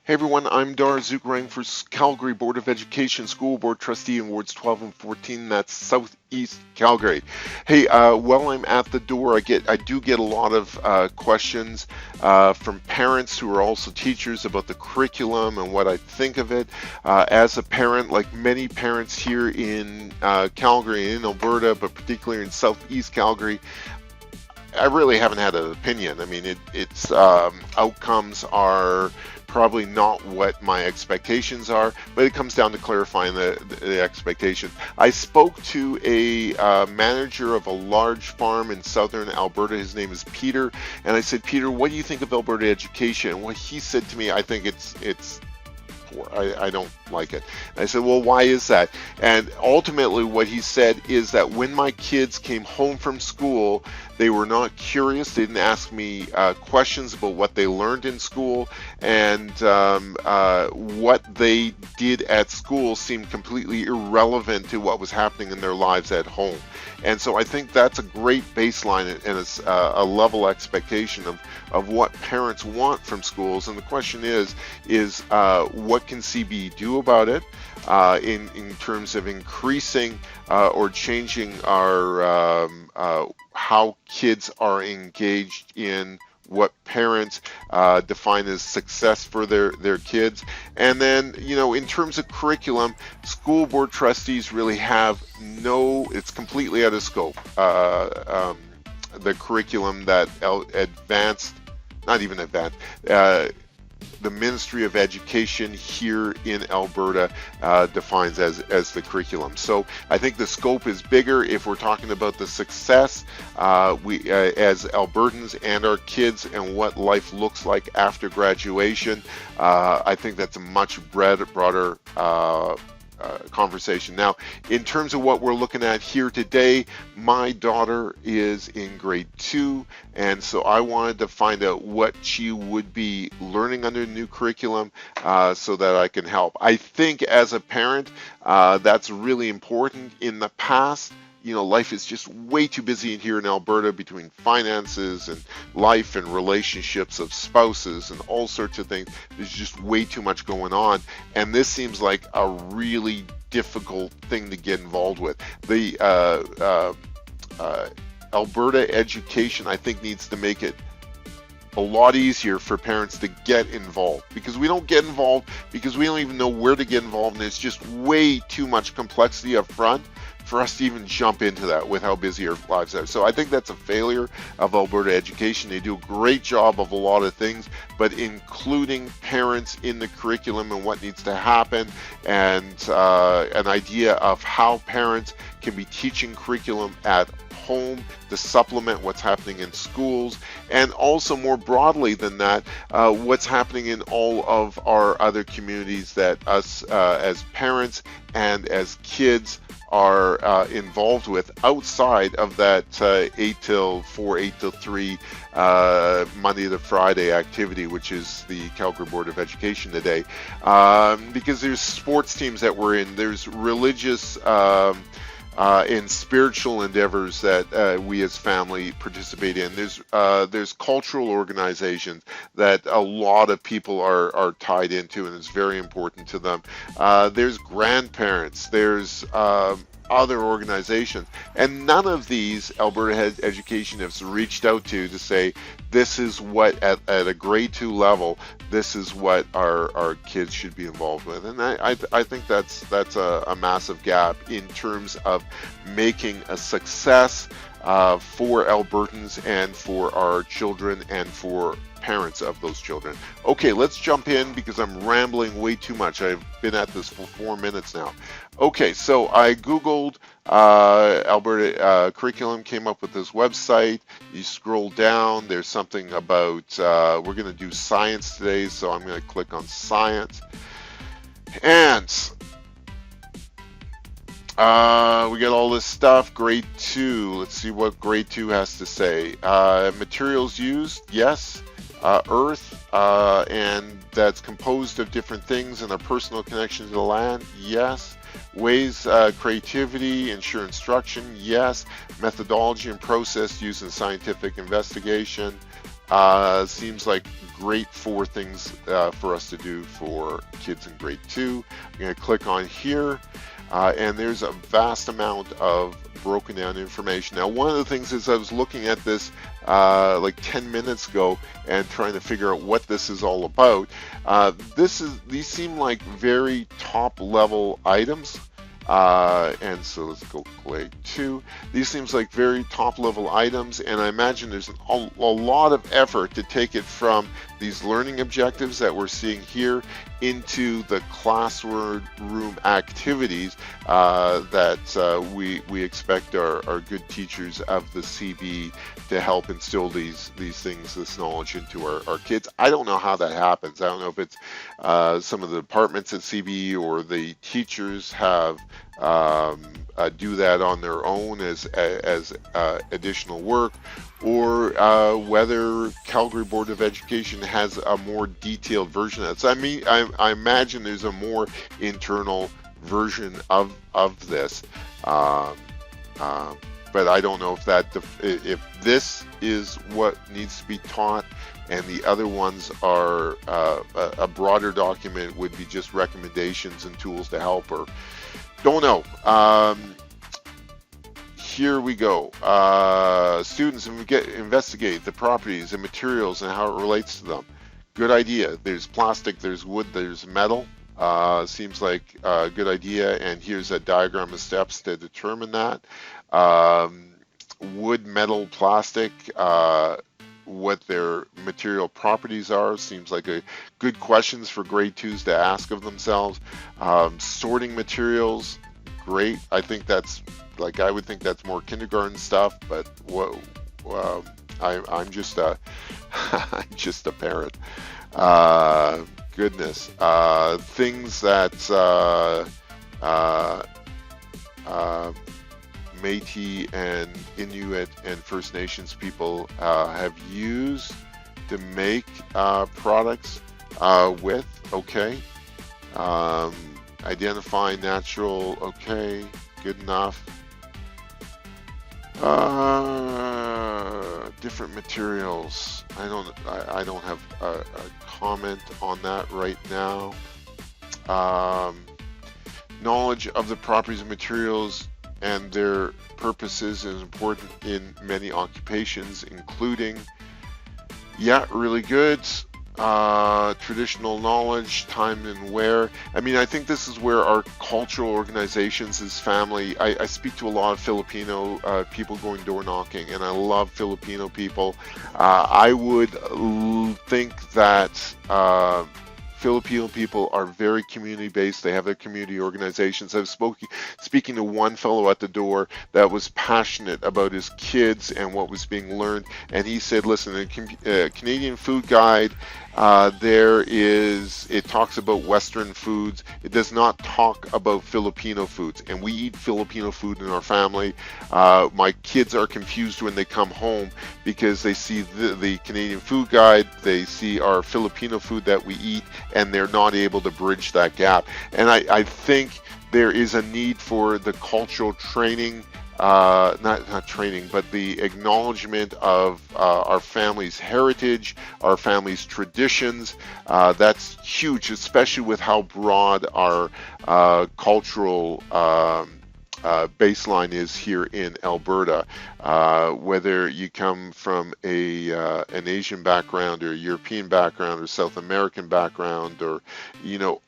Hey everyone, I'm Zuch for Calgary Board of Education School Board Trustee in Wards 12 and 14. That's Southeast Calgary. Hey, while I'm at the door, I do get a lot of questions from parents who are also teachers about the curriculum and what I think of it. As a parent, like many parents here in Calgary and in Alberta, but particularly in Southeast Calgary, I really haven't had an opinion. I mean, its outcomes are probably not what my expectations are, but it comes down to clarifying the expectations. I spoke to a manager of a large farm in southern Alberta. His name is Peter, and I said, Peter, what do you think of Alberta education? And what he said to me, I think it's poor. I don't like it. And I said, well, why is that? And ultimately what he said is that when my kids came home from school, they were not curious. They didn't ask me questions about what they learned in school, and what they did at school seemed completely irrelevant to what was happening in their lives at home. And so I think that's a great baseline and a level expectation of what parents want from schools. And the question is what can CB do about it in terms of increasing or changing our how kids are engaged in what parents define as success for their kids. And then, in terms of curriculum, school board trustees really have it's completely out of scope. The curriculum that the Ministry of Education here in Alberta defines as the curriculum. So I think the scope is bigger if we're talking about the success we as Albertans and our kids and what life looks like after graduation. I think that's a much broader conversation. Now, in terms of what we're looking at here today, my daughter is in grade 2, and so I wanted to find out what she would be learning under the new curriculum so that I can help. I think as a parent, that's really important. In the past, life is just way too busy here in Alberta between finances and life and relationships of spouses and all sorts of things. There's just way too much going on. And this seems like a really difficult thing to get involved with. The Alberta education, I think, needs to make it a lot easier for parents to get involved, because we don't get involved because we don't even know where to get involved, and it's just way too much complexity up front for us to even jump into that with how busy our lives are. So I think that's a failure of Alberta education. They do a great job of a lot of things, but including parents in the curriculum and what needs to happen, and an idea of how parents can be teaching curriculum at home to supplement what's happening in schools, and also more broadly than that, what's happening in all of our other communities that us as parents and as kids are involved with outside of that 8 till 4, 8 till 3 Monday to Friday activity, which is the Calgary Board of Education today. Because there's sports teams that we're in, there's religious and spiritual endeavors that we as family participate in. There's cultural organizations that a lot of people are tied into, and it's very important to them. There's grandparents. There's other organizations, and none of these Alberta Education has reached out to say, this is what at a grade 2 level, this is what our kids should be involved with. And I think that's a massive gap in terms of making a success for Albertans and for our children and for parents of those children. Okay, let's jump in because I'm rambling way too much. I've been at this for 4 minutes now. Okay, so I Googled Alberta Curriculum, came up with this website. You scroll down, there's something about, we're going to do science today, so I'm going to click on science. And we got all this stuff. Grade 2, let's see what grade 2 has to say. Materials used, yes. Earth, and that's composed of different things and a personal connection to the land, yes. Ways, creativity, ensure instruction, yes. Methodology and process used in scientific investigation, Seems like great 4 things for us to do for kids in grade 2. I'm going to click on here, and there's a vast amount of broken down information. Now, one of the things is I was looking at this like 10 minutes ago and trying to figure out what this is all about. These seem like very top level items. And so let's go grade 2. These seems like very top level items, and I imagine there's a lot of effort to take it from these learning objectives that we're seeing here into the classroom activities that we expect our good teachers of the CB to help instill these things, this knowledge into our kids. I don't know how that happens. I don't know if it's some of the departments at CB or the teachers have do that on their own as additional work, or whether Calgary Board of Education has a more detailed version of that. So I imagine there's a more internal version of this, but I don't know if this is what needs to be taught, and the other ones are a broader document would be just recommendations and tools to help, or don't know. Here we go. Students investigate the properties and materials and how it relates to them. Good idea. There's plastic, there's wood, there's metal. Seems like a good idea, and here's a diagram of steps to determine that. Wood, metal, plastic, what their material properties are, seems like a good questions for grade 2s to ask of themselves. Sorting materials, great. I think that's I would think that's more kindergarten stuff, but I'm just a I'm just a parent. Goodness, things that Métis and Inuit and First Nations people have used to make products with. Okay. Identify natural. Okay, good enough. Different materials. I don't have a comment on that right now. Knowledge of the properties of materials and their purposes is important in many occupations, including, yeah, really good. Traditional knowledge, time and where. I mean, I think this is where our cultural organizations as family, I speak to a lot of Filipino people going door knocking, and I love Filipino people. I would think that Filipino people are very community-based. They have their community organizations. I was speaking to one fellow at the door that was passionate about his kids and what was being learned, and he said, listen, the Canadian Food Guide, it talks about Western foods. It does not talk about Filipino foods, and we eat Filipino food in our family. My kids are confused when they come home because they see the Canadian Food Guide, they see our Filipino food that we eat, and they're not able to bridge that gap. And I think there is a need for the cultural training, not training, but the acknowledgement of our family's heritage, our family's traditions. That's huge, especially with how broad our cultural baseline is here in Alberta. Whether you come from an Asian background or a European background or South American background, or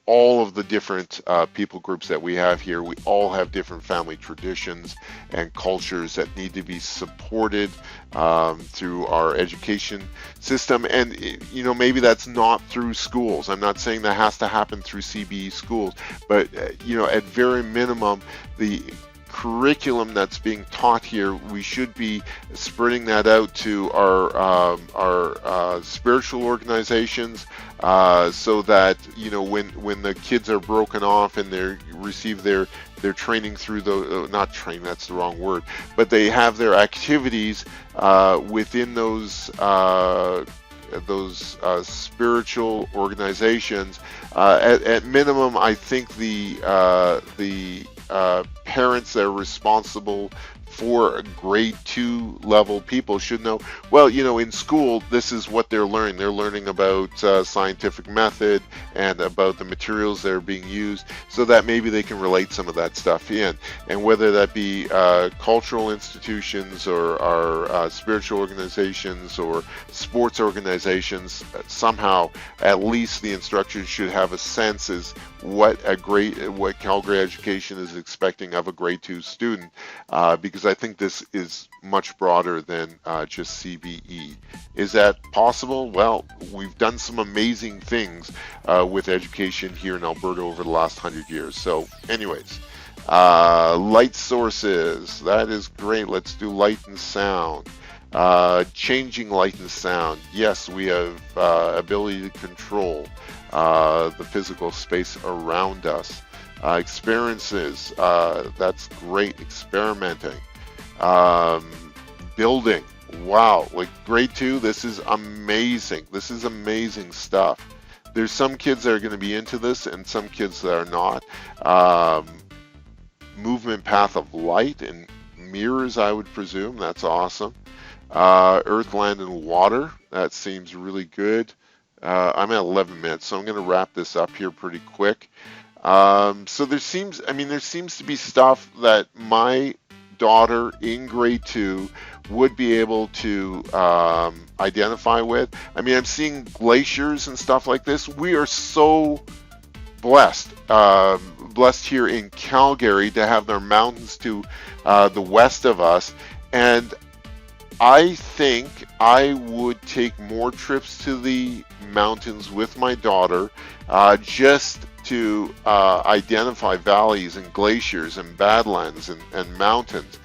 all of the different people groups that we have here, we all have different family traditions and cultures that need to be supported through our education system. And maybe that's not through schools. I'm not saying that has to happen through CBE schools, but at very minimum, the curriculum that's being taught here, we should be spreading that out to our spiritual organizations, so that when the kids are broken off and they receive their training through not training, that's the wrong word, but they have their activities within those spiritual organizations. At minimum, I think the parents that are responsible for grade 2 level people should know, well, in school, this is what they're learning. They're learning about scientific method and about the materials that are being used, so that maybe they can relate some of that stuff in. And whether that be cultural institutions or spiritual organizations or sports organizations, somehow at least the instructors should have a sense as what Calgary Education is expecting of a grade 2 student, because I think this is much broader than just CBE. Is that possible? Well, we've done some amazing things with education here in Alberta over the last 100 years. So anyways, light sources, that is great. Let's do light and sound. Changing light and sound. Yes, we have ability to control the physical space around us. Experiences, that's great. Experimenting. Building. Wow, like grade 2, this is amazing. This is amazing stuff. There's some kids that are going to be into this and some kids that are not. Movement path of light and mirrors, I would presume. That's awesome. Earth, land, and water. That seems really good. I'm at 11 minutes, so I'm going to wrap this up here pretty quick. So there seems to be stuff that my daughter in grade 2 would be able to identify with. I'm seeing glaciers and stuff like this. We are so blessed here in Calgary to have their mountains to the west of us, and I think I would take more trips to the mountains with my daughter, just to identify valleys and glaciers and badlands and mountains.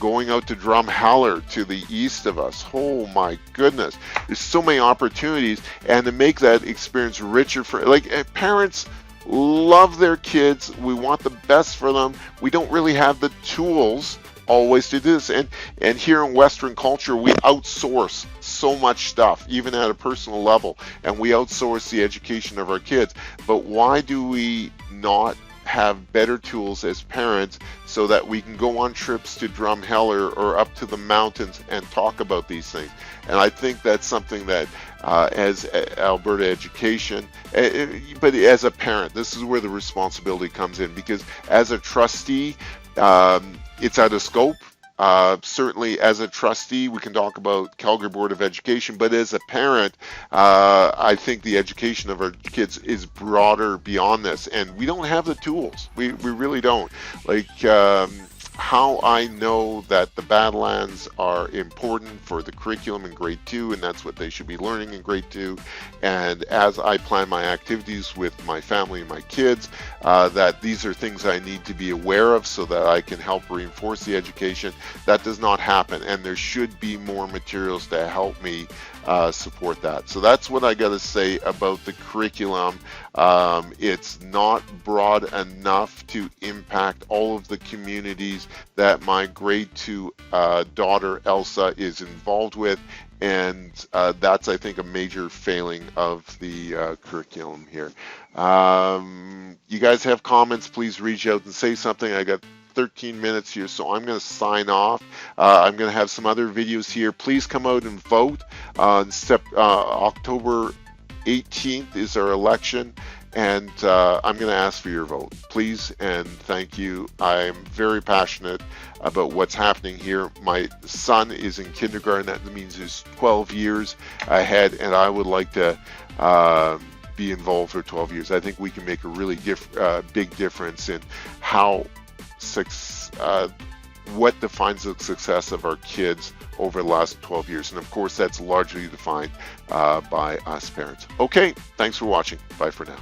Going out to Drumheller to the east of us. Oh my goodness. There's so many opportunities, and to make that experience richer for, parents love their kids. We want the best for them. We don't really have the tools always to do this, and here in Western culture we outsource so much stuff, even at a personal level, and we outsource the education of our kids. But why do we not have better tools as parents so that we can go on trips to Drumheller or up to the mountains and talk about these things? And I think that's something that as Alberta Education, but as a parent, this is where the responsibility comes in, because as a trustee, it's out of scope. Certainly as a trustee, we can talk about Calgary Board of Education, but as a parent, I think the education of our kids is broader beyond this, and we don't have the tools. We really don't. How I know that the Badlands are important for the curriculum in grade 2, and that's what they should be learning in grade 2. And as I plan my activities with my family and my kids, that these are things I need to be aware of so that I can help reinforce the education. That does not happen, and there should be more materials to help me support that. So that's what I got to say about the curriculum. It's not broad enough to impact all of the communities that my grade 2 daughter Elsa is involved with, and that's, I think, a major failing of the curriculum here. You guys have comments, please reach out and say something. I got 13 minutes here, so I'm going to sign off. I'm going to have some other videos here. Please come out and vote. October 18th is our election, and I'm going to ask for your vote, please, and thank you. I'm very passionate about what's happening here. My son is in kindergarten. That means he's 12 years ahead, and I would like to be involved for 12 years. I think we can make a really big difference in how what defines the success of our kids over the last 12 years. And of course, that's largely defined by us parents. Okay, thanks for watching. Bye for now.